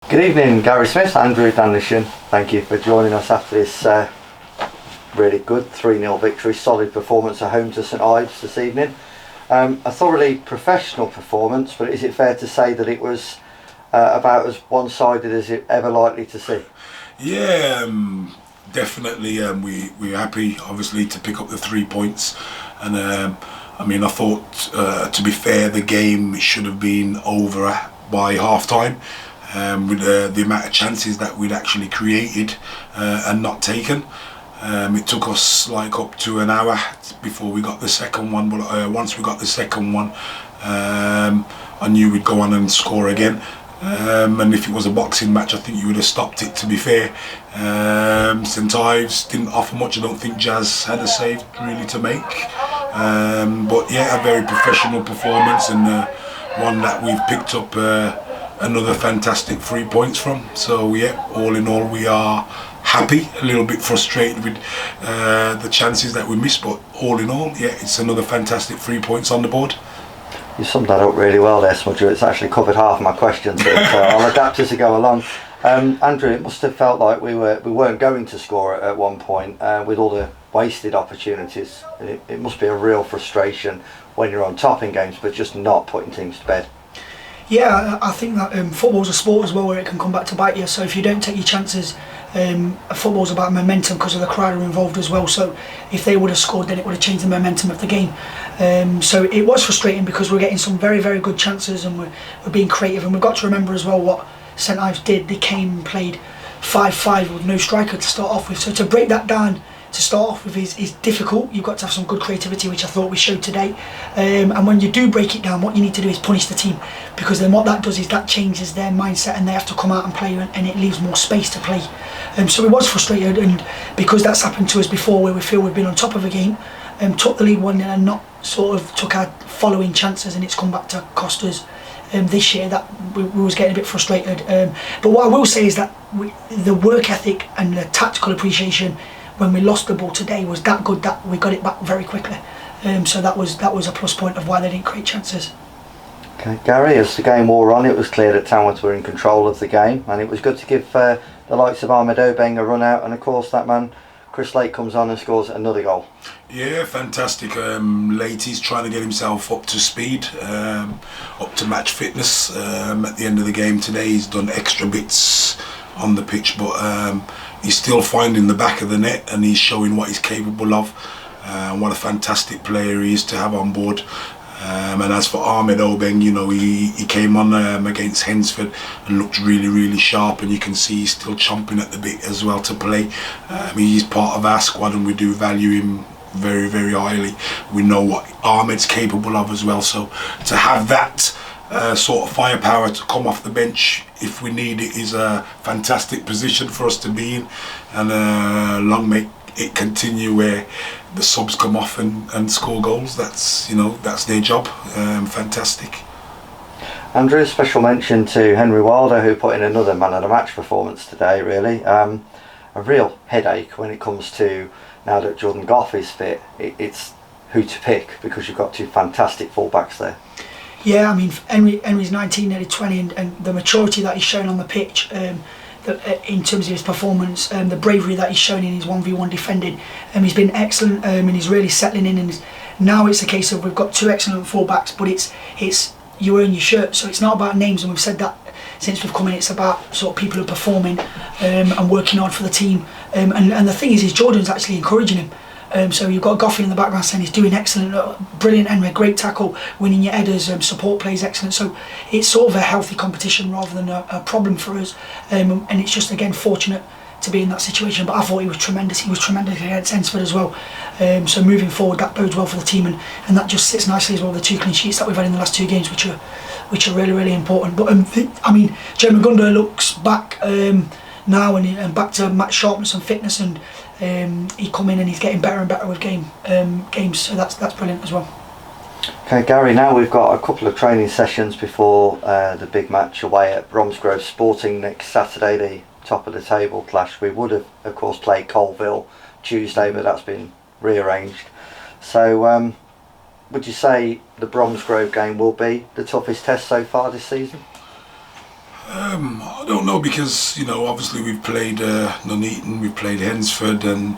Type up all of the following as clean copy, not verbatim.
Good evening, Gary Smith, Andrew Danlishan. Thank you for joining us after this really good 3-0 victory, solid performance at home to St Ives this evening. A thoroughly professional performance, but is it fair to say that it was about as one-sided as it ever likely to see? Yeah, definitely. We're happy, obviously, to pick up the 3 points. And I thought, to be fair, the game should have been over by half time. With the amount of chances that we'd actually created and not taken. It took us up to an hour before we got the second one, but once we got the second one, I knew we'd go on and score again. And if it was a boxing match, I think you would have stopped it, to be fair. St Ives didn't offer much. I don't think Jazz had a save really to make. But yeah, a very professional performance, and one that we've picked up another fantastic 3 points from. So yeah, all in all, we are happy, a little bit frustrated with the chances that we missed, but all in all, yeah, it's another fantastic 3 points on the board. You summed that up really well there, Smudger. It's actually covered half of my questions, so I'll adapt as I go along. Andrew, it must have felt like we weren't going to score at one point with all the wasted opportunities. It must be a real frustration when you're on top in games, but just not putting teams to bed. Yeah, I think that football's a sport as well where it can come back to bite you. So if you don't take your chances, football's about momentum because of the crowd are involved as well. So if they would have scored, then it would have changed the momentum of the game. So it was frustrating because we're getting some very, very good chances and we're being creative. And we've got to remember as well what St Ives did. They came and played 5-5 with no striker to start off with. So to break that down to start off with is difficult. You've got to have some good creativity, which I thought we showed today. And when you do break it down, what you need to do is punish the team, because then what that does is that changes their mindset and they have to come out and play, and it leaves more space to play. So it was frustrated, and because that's happened to us before where we feel we've been on top of a game, took the lead 1-0 and not sort of took our following chances, and it's come back to cost us. This year that we was getting a bit frustrated. But what I will say is that the work ethic and the tactical appreciation when we lost the ball today was that good that we got it back very quickly. So that was a plus point of why they didn't create chances. Okay, Gary, as the game wore on, it was clear that Tamworth were in control of the game, and it was good to give the likes of Ahmed Obeng a run out, and of course that man Chris Lake comes on and scores another goal. Yeah, fantastic. Laty's trying to get himself up to speed, up to match fitness. At the end of the game today, he's done extra bits on the pitch, but he's still finding the back of the net, and he's showing what he's capable of. What a fantastic player he is to have on board. And as for Ahmed Obeng, he came on against Hensford and looked really, really sharp, and you can see he's still chomping at the bit as well to play. He's part of our squad, and we do value him very, very highly. We know what Ahmed's capable of as well, so to have that sort of firepower to come off the bench if we need it is a fantastic position for us to be in, and long may it continue where the subs come off and score goals. That's their job. Fantastic. Andrew, special mention to Henry Wilder, who put in another man of the match performance today, really. A real headache when it comes to, now that Jordan Goff is fit, it's who to pick, because you've got two fantastic fullbacks there. Yeah, I mean, Henry's 19, nearly 20, and the maturity that he's shown on the pitch, in terms of his performance, the bravery that he's shown in his 1v1 defending, he's been excellent, and he's really settling in. And now it's a case of we've got two excellent fullbacks, but it's you earn your shirt, so it's not about names, and we've said that since we've come in. It's about sort of people who are performing and working hard for the team. And the thing is Jordan's actually encouraging him. So you've got Goffey in the background saying he's doing excellent, brilliant, Henry, great tackle, winning your headers, support plays excellent. So it's sort of a healthy competition rather than a problem for us. And it's just, again, fortunate to be in that situation. But I thought he was tremendous. He was tremendous against Hensford as well. So moving forward, that bodes well for the team, and that just sits nicely as well. The 2 clean sheets that we've had in the last 2 games, which are really, really important. But Joe Magunda looks back now and back to match sharpness and fitness, and he come in and he's getting better and better with games, so that's brilliant as well. Okay, Gary, now we've got a couple of training sessions before the big match away at Bromsgrove Sporting next Saturday, the top of the table clash. We would have, of course, played Colville Tuesday, but that's been rearranged. So would you say the Bromsgrove game will be the toughest test so far this season? I don't know, because obviously we've played Nuneaton, we've played Hensford and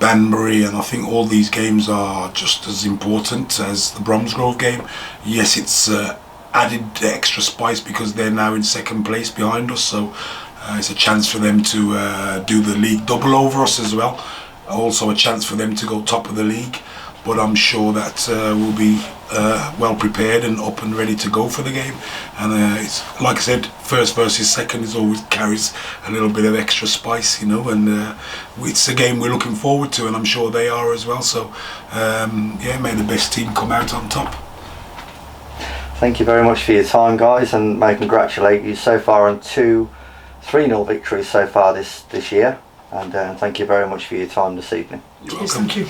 Banbury, and I think all these games are just as important as the Bromsgrove game. Yes, it's added the extra spice because they're now in second place behind us, so it's a chance for them to do the league double over us as well. Also a chance for them to go top of the league, but I'm sure that we'll be well prepared and up and ready to go for the game. And it's like I said, first versus second is always carries a little bit of extra spice, and it's a game we're looking forward to, and I'm sure they are as well. So may the best team come out on top. Thank you very much for your time, guys, and may I congratulate you so far on 2 3-0 victories so far this year, and thank you very much for your time this evening. You're Yes, welcome. thank you.